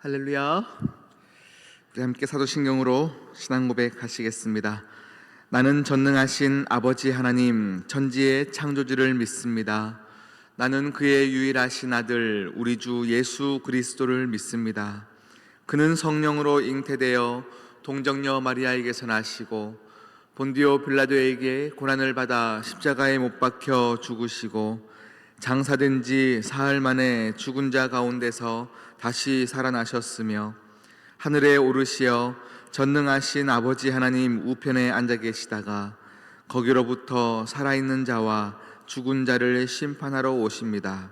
할렐루야. 우리 함께 사도신경으로 신앙 고백하시겠습니다. 나는 전능하신 아버지 하나님 천지의 창조주를 믿습니다. 나는 그의 유일하신 아들 우리 주 예수 그리스도를 믿습니다. 그는 성령으로 잉태되어 동정녀 마리아에게서 나시고 본디오 빌라도에게 고난을 받아 십자가에 못 박혀 죽으시고 장사된 지 사흘 만에 죽은 자 가운데서 다시 살아나셨으며 하늘에 오르시어 전능하신 아버지 하나님 우편에 앉아 계시다가 거기로부터 살아있는 자와 죽은 자를 심판하러 오십니다.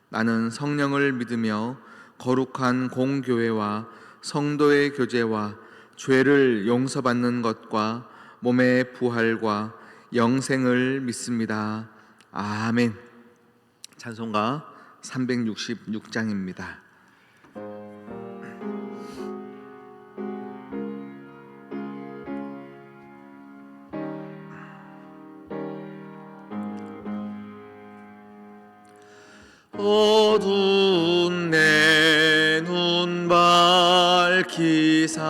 나는 성령을 믿으며 거룩한 공교회와 성도의 교제와 죄를 용서받는 것과 몸의 부활과 영생을 믿습니다. 아멘. 찬송가 366장입니다. 어두운 내 눈 밝히사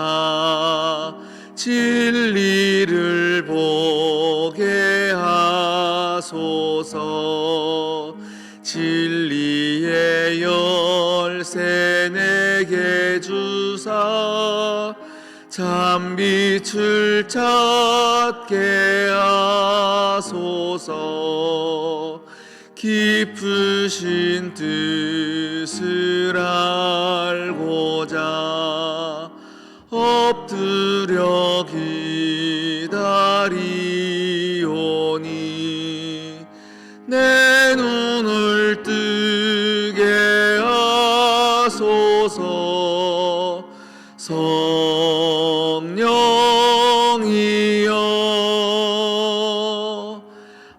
진리를 보게 하소서. 진리의 열쇠 내게 주사 참빛을 찾게 하소서. 깊으신 뜻을 알고자 엎드려 기다리오니 내 눈을 뜨게 하소서. 성령이여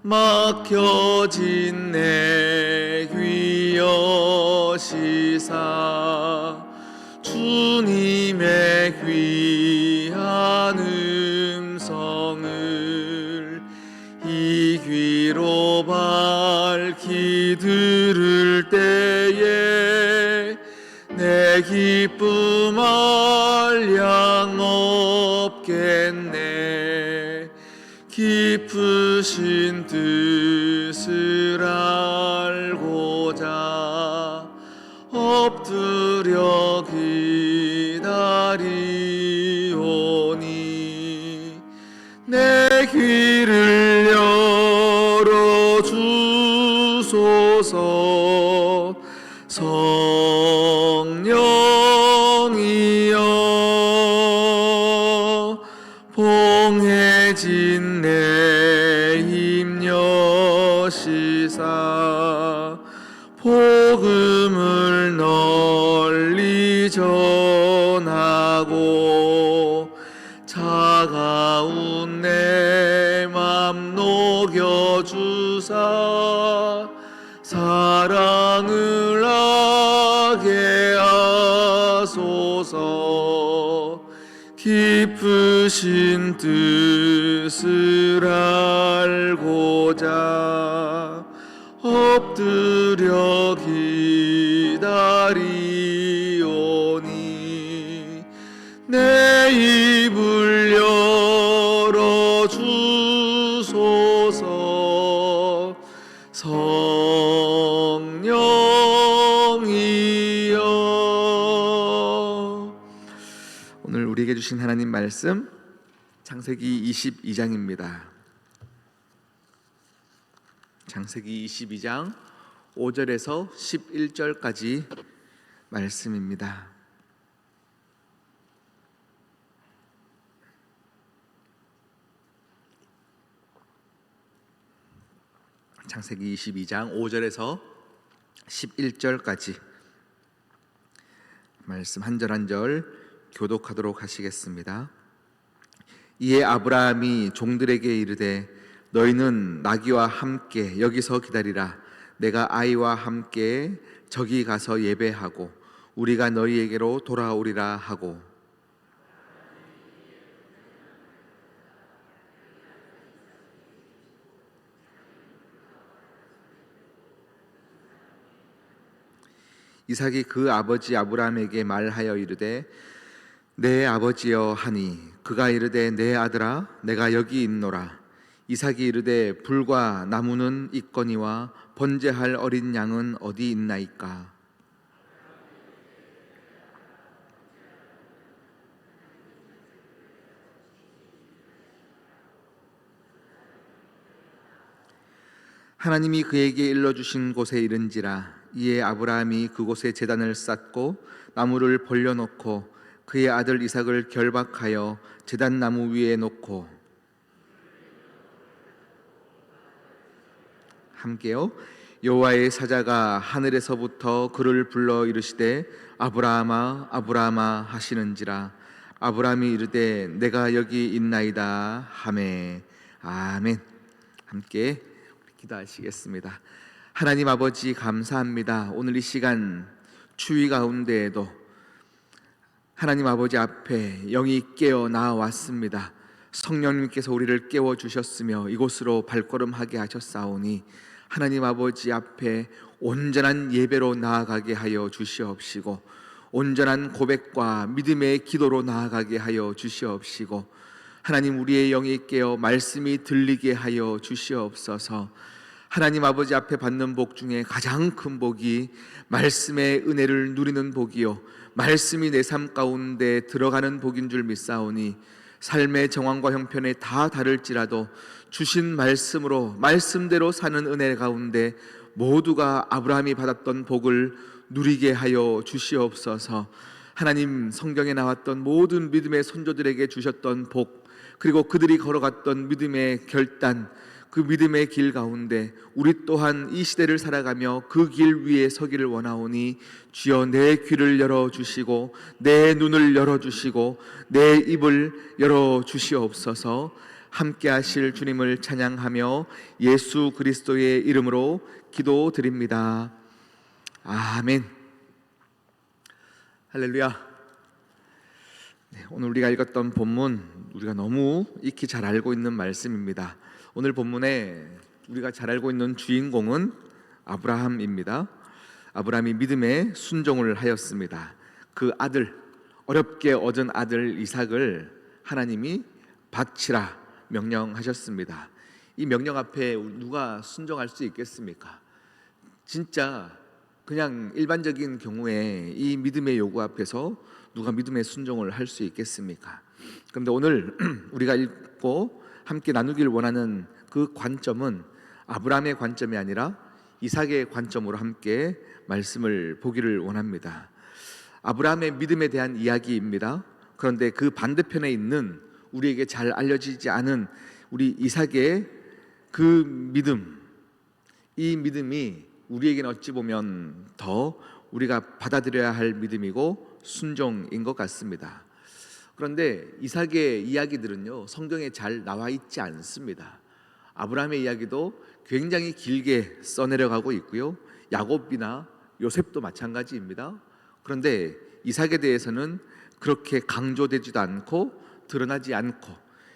막혀진 내 귀 여시사 주님의 귀한 음성을 이 귀로 밝히 들을 때에 내 기쁨 한량 없겠네. 깊으신 뜻을 알고자 엎드려 기다리오니 내 귀를 열어주소서. 성령이여 봉해진 내 힘 여시사 복음을 널리 전하고 차가운 내 맘 녹여주사 사랑을 하게 하소서. 깊으신 뜻을 알고자 엎드려 기다리오니 내 입을 열어주소서. 성령이여. 오늘 우리에게 주신 하나님 말씀 창세기 22장입니다. 창세기 22장 5절에서 11절까지 말씀입니다. 창세기 22장 5절에서 11절까지 말씀 한 절 한 절 교독하도록 하시겠습니다. 이에 아브라함이 종들에게 이르되 너희는 나귀와 함께 여기서 기다리라. 내가 아이와 함께 저기 가서 예배하고 우리가 너희에게로 돌아오리라 하고 이삭이 그 아버지 아브라함에게 말하여 이르되 내 아버지여 하니 그가 이르되 내 아들아 내가 여기 있노라. 이삭이 이르되 불과 나무는 있거니와 번제할 어린 양은 어디 있나이까. 하나님이 그에게 일러주신 곳에 이른지라. 이에 아브라함이 그곳에 제단을 쌓고 나무를 벌려놓고 그의 아들 이삭을 결박하여 제단 나무 위에 놓고 함께요. 여호와의 사자가 하늘에서부터 그를 불러 이르시되 아브라함아 아브라함아 하시는지라. 아브라함이 이르되 내가 여기 있나이다 하매. 아멘. 함께 기도하시겠습니다. 하나님 아버지 감사합니다. 오늘 이 시간 추위 가운데에도 하나님 아버지 앞에 영이 깨어 나왔습니다. 성령님께서 우리를 깨워 주셨으며 이곳으로 발걸음하게 하셨사오니 하나님 아버지 앞에 온전한 예배로 나아가게 하여 주시옵시고 온전한 고백과 믿음의 기도로 나아가게 하여 주시옵시고 하나님 우리의 영이 깨어 말씀이 들리게 하여 주시옵소서. 하나님 아버지 앞에 받는 복 중에 가장 큰 복이 말씀의 은혜를 누리는 복이요 말씀이 내 삶 가운데 들어가는 복인 줄 믿사오니 삶의 정황과 형편에 다 다를지라도 주신 말씀으로 말씀대로 사는 은혜 가운데 모두가 아브라함이 받았던 복을 누리게 하여 주시옵소서. 하나님 성경에 나왔던 모든 믿음의 선조들에게 주셨던 복 그리고 그들이 걸어갔던 믿음의 결단 그 믿음의 길 가운데 우리 또한 이 시대를 살아가며 그 길 위에 서기를 원하오니 주여 내 귀를 열어주시고 내 눈을 열어주시고 내 입을 열어주시옵소서. 함께 하실 주님을 찬양하며 예수 그리스도의 이름으로 기도드립니다. 아멘. 할렐루야. 오늘 우리가 읽었던 본문 우리가 너무 익히 잘 알고 있는 말씀입니다. 오늘 본문에 우리가 잘 알고 있는 주인공은 아브라함입니다. 아브라함이 믿음에 순종을 하였습니다. 그 아들 어렵게 얻은 아들 이삭을 하나님이 바치라 명령하셨습니다. 이 명령 앞에 누가 순종할 수 있겠습니까? 진짜 그냥 일반적인 경우에 이 믿음의 요구 앞에서 누가 믿음의 순종을 할 수 있겠습니까? 그런데 오늘 우리가 읽고 함께 나누길 원하는 그 관점은 아브라함의 관점이 아니라 이삭의 관점으로 함께 말씀을 보기를 원합니다. 아브라함의 믿음에 대한 이야기입니다. 그런데 그 반대편에 있는 우리에게 잘 알려지지 않은 우리 이삭의 그 믿음, 이 믿음이 우리에게는 어찌 보면 더 우리가 받아들여야 할 믿음이고 순종인 것 같습니다. 그런데 이삭의 이야기들은요 성경에 잘 나와 있지 않습니다. 아브라함의 이야기도 굉장히 길게 써내려가고 있고요 야곱이나 요셉도 마찬가지입니다. 그런데 이삭에 대해서는 그렇게 강조되지도 않고 드러나지 않고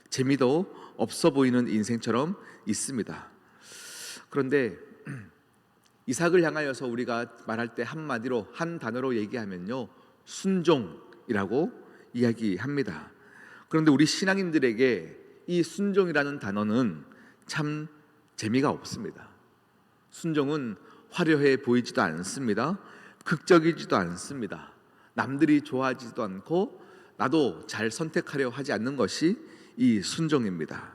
재미도 없어 보이는 인생처럼 있습니다. 그런데 이삭을 향하여서 우리가 말할 때 한마디로 한 단어로 얘기하면요 순종이라고 이야기합니다. 그런데 우리 신앙인들에게 이 순종이라는 단어는 참 재미가 없습니다. 순종은 화려해 보이지도 않습니다. 극적이지도 않습니다. 남들이 좋아하지도 않고 나도 잘 선택하려 하지 않는 것이 이 순종입니다.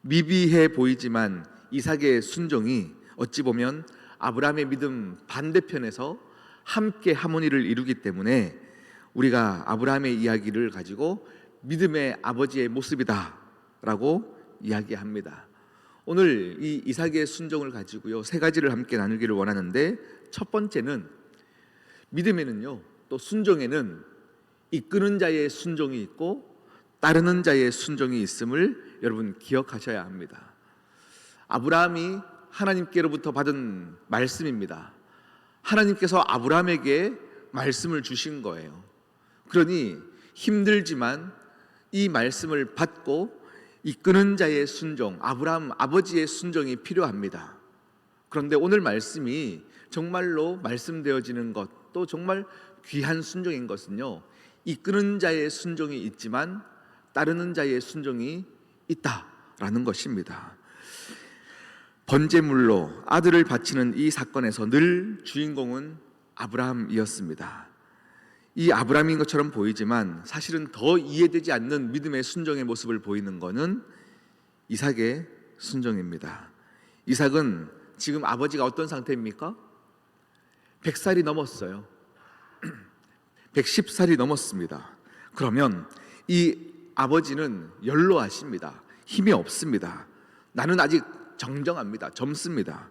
미비해 보이지만 이삭의 순종이 어찌 보면 아브라함의 믿음 반대편에서 함께 하모니를 이루기 때문에 우리가 아브라함의 이야기를 가지고 믿음의 아버지의 모습이다 라고 이야기합니다. 오늘 이 이삭의 순종을 가지고요 세 가지를 함께 나누기를 원하는데, 첫 번째는 믿음에는요 또 순종에는 이끄는 자의 순종이 있고 따르는 자의 순종이 있음을 여러분 기억하셔야 합니다. 아브라함이 하나님께로부터 받은 말씀입니다. 하나님께서 아브라함에게 말씀을 주신 거예요. 그러니 힘들지만 이 말씀을 받고 이끄는 자의 순종, 아브라함 아버지의 순종이 필요합니다. 그런데 오늘 말씀이 정말로 말씀되어지는 것, 또 정말 귀한 순종인 것은요, 이끄는 자의 순종이 있지만 따르는 자의 순종이 있다라는 것입니다. 번제물로 아들을 바치는 이 사건에서 늘 주인공은 아브라함이었습니다. 이 아브라함인 것처럼 보이지만 사실은 더 이해되지 않는 믿음의 순종의 모습을 보이는 것은 이삭의 순종입니다. 이삭은 지금 아버지가 어떤 상태입니까? 100살이 넘었어요. 110살이 넘었습니다. 그러면 이 아버지는 연로하십니다. 힘이 없습니다. 나는 아직 정정합니다. 젊습니다.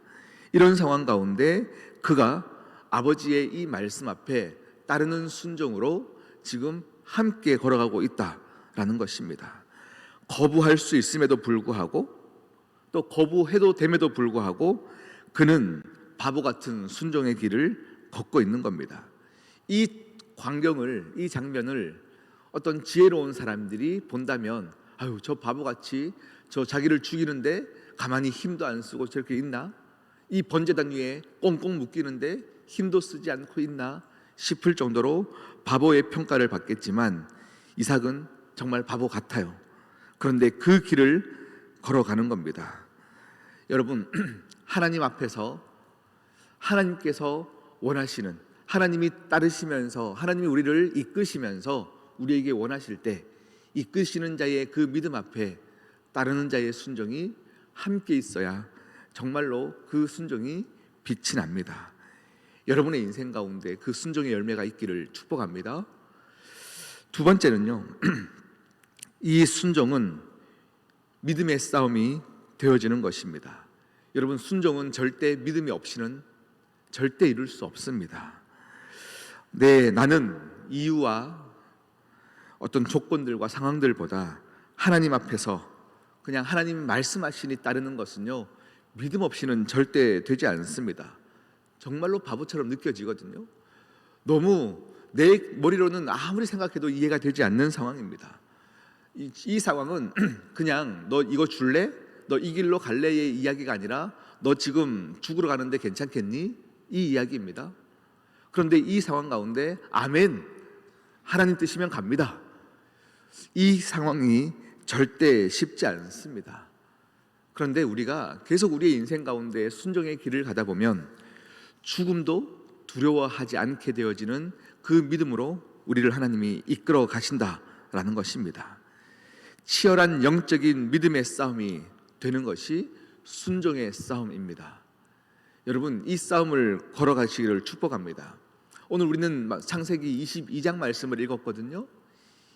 이런 상황 가운데 그가 아버지의 이 말씀 앞에 따르는 순종으로 지금 함께 걸어가고 있다라는 것입니다. 거부할 수 있음에도 불구하고 또 거부해도 됨에도 불구하고 그는 바보 같은 순종의 길을 걷고 있는 겁니다. 이 광경을, 이 장면을 어떤 지혜로운 사람들이 본다면 아유, 저 바보같이 저 자기를 죽이는데 가만히 힘도 안 쓰고 저렇게 있나? 이 번제단 위에 꽁꽁 묶이는데 힘도 쓰지 않고 있나? 싶을 정도로 바보의 평가를 받겠지만 이삭은 정말 바보 같아요. 그런데 그 길을 걸어가는 겁니다. 여러분, 하나님 앞에서 하나님께서 원하시는, 하나님이 따르시면서 하나님이 우리를 이끄시면서 우리에게 원하실 때 이끄시는 자의 그 믿음 앞에 따르는 자의 순종이 함께 있어야 정말로 그 순종이 빛이 납니다. 여러분의 인생 가운데 그 순종의 열매가 있기를 축복합니다. 두 번째는요, 이 순종은 믿음의 싸움이 되어지는 것입니다. 여러분, 순종은 절대 믿음이 없이는 절대 이룰 수 없습니다. 네, 나는 이유와 어떤 조건들과 상황들보다 하나님 앞에서 그냥 하나님 말씀하시니 따르는 것은요, 믿음 없이는 절대 되지 않습니다. 정말로 바보처럼 느껴지거든요. 너무 내 머리로는 아무리 생각해도 이해가 되지 않는 상황입니다. 이 상황은 그냥 너 이거 줄래? 너 이 길로 갈래의 이야기가 아니라 너 지금 죽으러 가는데 괜찮겠니? 이 이야기입니다. 그런데 이 상황 가운데 아멘, 하나님 뜻이면 갑니다. 이 상황이 절대 쉽지 않습니다. 그런데 우리가 계속 우리의 인생 가운데 순종의 길을 가다 보면 죽음도 두려워하지 않게 되어지는 그 믿음으로 우리를 하나님이 이끌어 가신다라는 것입니다. 치열한 영적인 믿음의 싸움이 되는 것이 순종의 싸움입니다. 여러분, 이 싸움을 걸어가시기를 축복합니다. 오늘 우리는 창세기 22장 말씀을 읽었거든요.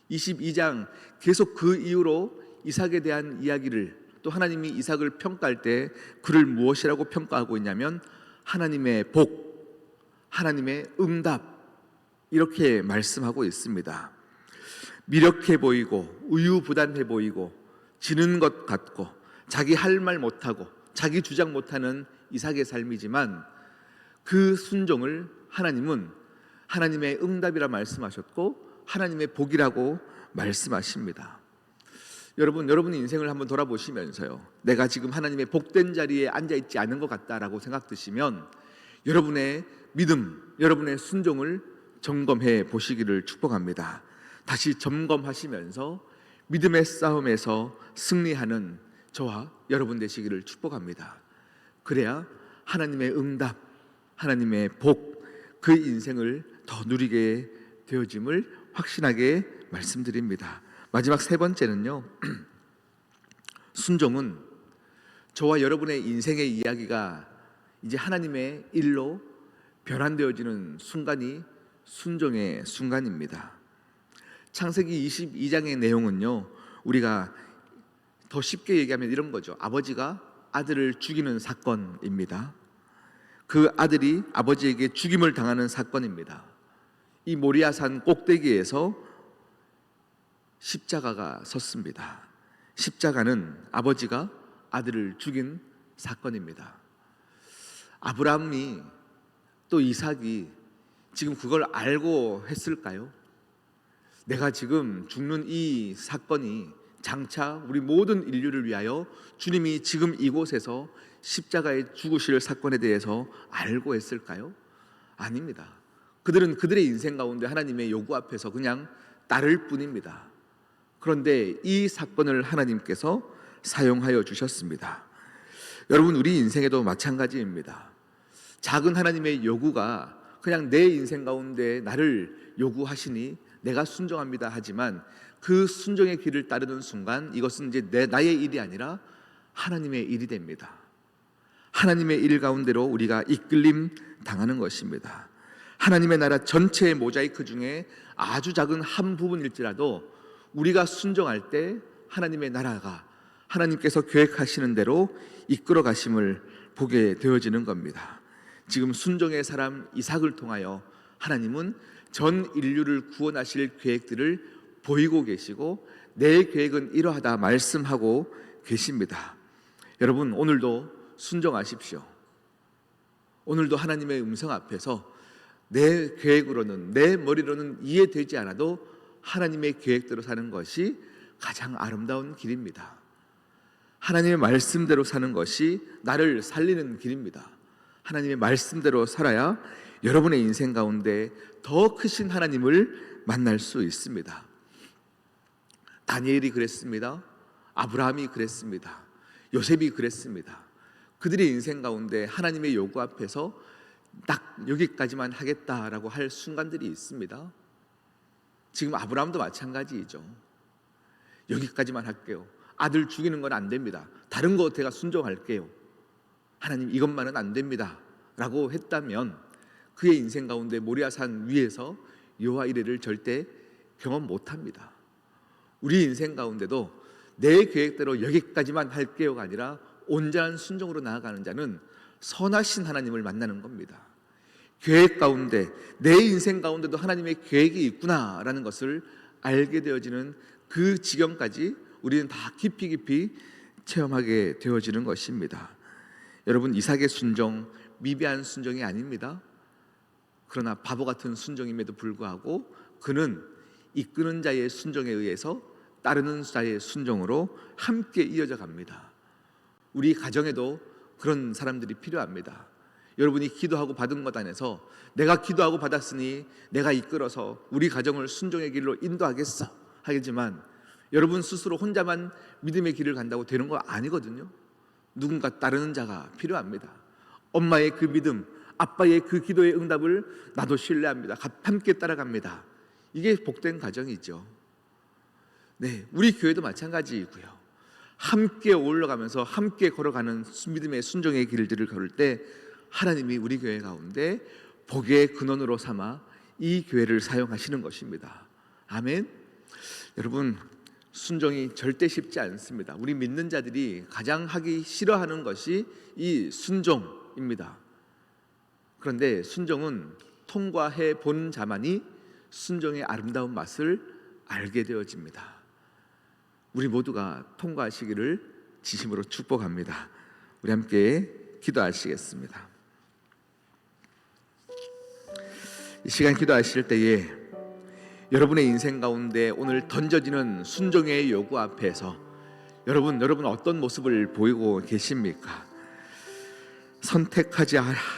22장 계속 그 이후로 이삭에 대한 이야기를, 또 하나님이 이삭을 평가할 때 그를 무엇이라고 평가하고 있냐면 하나님의 복, 하나님의 응답, 이렇게 말씀하고 있습니다. 미력해 보이고 우유부단해 보이고 지는 것 같고 자기 할 말 못하고 자기 주장 못하는 이삭의 삶이지만 그 순종을 하나님은 하나님의 응답이라 말씀하셨고 하나님의 복이라고 말씀하십니다. 여러분의 인생을 한번 돌아보시면서요, 내가 지금 하나님의 복된 자리에 앉아있지 않은 것 같다라고 생각드시면 여러분의 믿음, 여러분의 순종을 점검해 보시기를 축복합니다. 다시 점검하시면서 믿음의 싸움에서 승리하는 저와 여러분 되시기를 축복합니다. 그래야 하나님의 응답, 하나님의 복, 그 인생을 더 누리게 되어짐을 확신하게 말씀드립니다. 마지막 세 번째는요, 순종은 저와 여러분의 인생의 이야기가 이제 하나님의 일로 변환되어지는 순간이 순종의 순간입니다. 창세기 22장의 내용은요, 우리가 더 쉽게 얘기하면 이런 거죠. 아버지가 아들을 죽이는 사건입니다. 그 아들이 아버지에게 죽임을 당하는 사건입니다. 이 모리아산 꼭대기에서 십자가가 섰습니다. 십자가는 아버지가 아들을 죽인 사건입니다. 아브라함이 또 이삭이 지금 그걸 알고 했을까요? 내가 지금 죽는 이 사건이 장차 우리 모든 인류를 위하여 주님이 지금 이곳에서 십자가에 죽으실 사건에 대해서 알고 했을까요? 아닙니다. 그들은 그들의 인생 가운데 하나님의 요구 앞에서 그냥 따를 뿐입니다. 그런데 이 사건을 하나님께서 사용하여 주셨습니다. 여러분, 우리 인생에도 마찬가지입니다. 작은 하나님의 요구가 그냥 내 인생 가운데 나를 요구하시니 내가 순종합니다 하지만 그 순종의 길을 따르는 순간 이것은 이제 나의 일이 아니라 하나님의 일이 됩니다. 하나님의 일 가운데로 우리가 이끌림 당하는 것입니다. 하나님의 나라 전체의 모자이크 중에 아주 작은 한 부분일지라도 우리가 순종할 때 하나님의 나라가 하나님께서 계획하시는 대로 이끌어 가심을 보게 되어지는 겁니다. 지금 순종의 사람 이삭을 통하여 하나님은 전 인류를 구원하실 계획들을 보이고 계시고 내 계획은 이러하다 말씀하고 계십니다. 여러분, 오늘도 순종하십시오. 오늘도 하나님의 음성 앞에서 내 계획으로는, 내 머리로는 이해되지 않아도 하나님의 계획대로 사는 것이 가장 아름다운 길입니다. 하나님의 말씀대로 사는 것이 나를 살리는 길입니다. 하나님의 말씀대로 살아야 여러분의 인생 가운데 더 크신 하나님을 만날 수 있습니다. 다니엘이 그랬습니다. 아브라함이 그랬습니다. 요셉이 그랬습니다. 그들의 인생 가운데 하나님의 요구 앞에서 딱 여기까지만 하겠다라고 할 순간들이 있습니다. 지금 아브라함도 마찬가지이죠. 여기까지만 할게요. 아들 죽이는 건 안 됩니다. 다른 거 제가 순종할게요. 하나님, 이것만은 안 됩니다 라고 했다면 그의 인생 가운데 모리아산 위에서 여호와 이레를 절대 경험 못합니다. 우리 인생 가운데도 내 계획대로 여기까지만 할게요가 아니라 온전한 순종으로 나아가는 자는 선하신 하나님을 만나는 겁니다. 계획 가운데, 내 인생 가운데도 하나님의 계획이 있구나라는 것을 알게 되어지는 그 지경까지 우리는 다 깊이 깊이 체험하게 되어지는 것입니다. 여러분, 이삭의 순종 미비한 순종이 아닙니다. 그러나 바보 같은 순종임에도 불구하고 그는 이끄는 자의 순종에 의해서 따르는 자의 순종으로 함께 이어져 갑니다. 우리 가정에도 그런 사람들이 필요합니다. 여러분이 기도하고 받은 것 안에서 내가 기도하고 받았으니 내가 이끌어서 우리 가정을 순종의 길로 인도하겠어 하겠지만 여러분 스스로 혼자만 믿음의 길을 간다고 되는 거 아니거든요. 누군가 따르는 자가 필요합니다. 엄마의 그 믿음, 아빠의 그 기도의 응답을 나도 신뢰합니다. 함께 따라갑니다. 이게 복된 가정이죠. 네, 우리 교회도 마찬가지이고요. 함께 올라가면서 함께 걸어가는 믿음의 순종의 길들을 걸을 때 하나님이 우리 교회 가운데 복의 근원으로 삼아 이 교회를 사용하시는 것입니다. 아멘. 여러분, 순종이 절대 쉽지 않습니다. 우리 믿는 자들이 가장 하기 싫어하는 것이 이 순종입니다. 그런데 순종은 통과해 본 자만이 순종의 아름다운 맛을 알게 되어집니다. 우리 모두가 통과하시기를 진심으로 축복합니다. 우리 함께 기도하시겠습니다. 이 시간 기도하실 때에 여러분의 인생 가운데 오늘 던져지는 순종의 요구 앞에서 여러분 어떤 모습을 보이고 계십니까?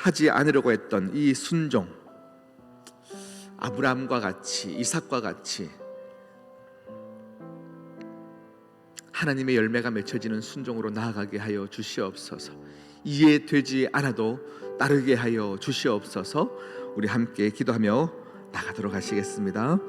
하지 않으려고 했던 이 순종, 아브라함과 같이, 이삭과 같이 하나님의 열매가 맺혀지는 순종으로 나아가게 하여 주시옵소서. 이해되지 않아도 따르게 하여 주시옵소서. 우리 함께 기도하며 나가도록 하시겠습니다.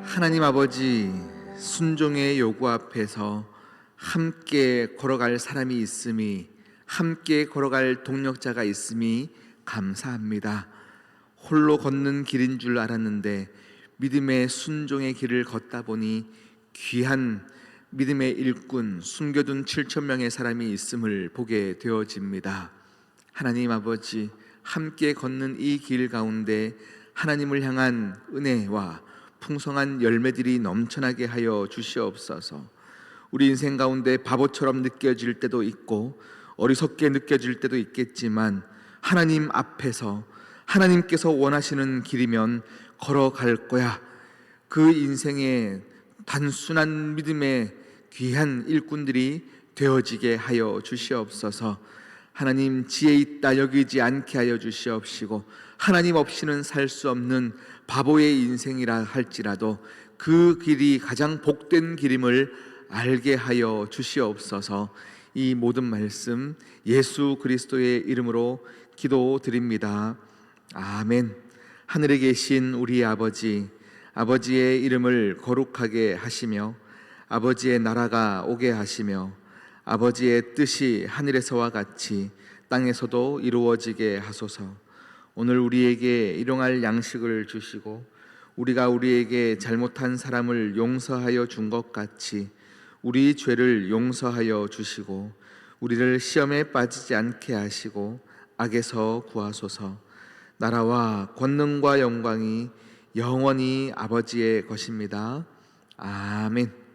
하나님 아버지, 순종의 요구 앞에서 함께 걸어갈 사람이 있음이, 함께 걸어갈 동력자가 있음이 감사합니다. 홀로 걷는 길인 줄 알았는데 믿음의 순종의 길을 걷다 보니 귀한 믿음의 일꾼, 숨겨둔 7천 명의 사람이 있음을 보게 되어집니다. 하나님 아버지, 함께 걷는 이 길 가운데 하나님을 향한 은혜와 풍성한 열매들이 넘쳐나게 하여 주시옵소서. 우리 인생 가운데 바보처럼 느껴질 때도 있고 어리석게 느껴질 때도 있겠지만 하나님 앞에서 하나님께서 원하시는 길이면 걸어갈 거야. 그 인생의 단순한 믿음의 귀한 일꾼들이 되어지게 하여 주시옵소서. 하나님, 지혜 있다 여기지 않게 하여 주시옵시고, 하나님 없이는 살 수 없는 바보의 인생이라 할지라도 그 길이 가장 복된 길임을 알게 하여 주시옵소서. 이 모든 말씀 예수 그리스도의 이름으로 기도드립니다. 아멘. 하늘에 계신 우리 아버지, 아버지의 이름을 거룩하게 하시며 아버지의 나라가 오게 하시며 아버지의 뜻이 하늘에서와 같이 땅에서도 이루어지게 하소서. 오늘 우리에게 일용할 양식을 주시고 우리가 우리에게 잘못한 사람을 용서하여 준 것 같이 우리 죄를 용서하여 주시고 우리를 시험에 빠지지 않게 하시고 악에서 구하소서. 나라와 권능과 영광이 영원히 아버지의 것입니다. 아멘.